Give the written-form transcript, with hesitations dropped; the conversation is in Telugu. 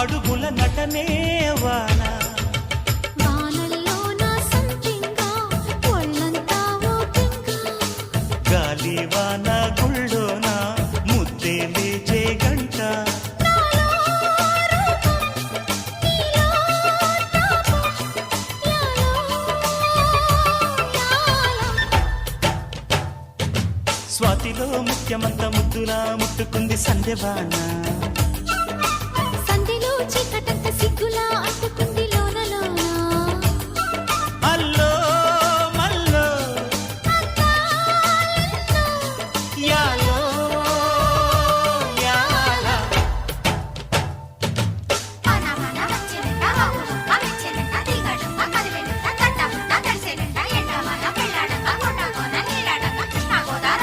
అడుగుల నటనే వాన గాలి వాన గుళ్ళోన ముద్దే లేచే గంట స్వాతిలో ముఖ్యమంత ముద్దులా ముట్టుకుంది సంధ్యవాన సంధ్యలో చీకటంత సిగ్గుల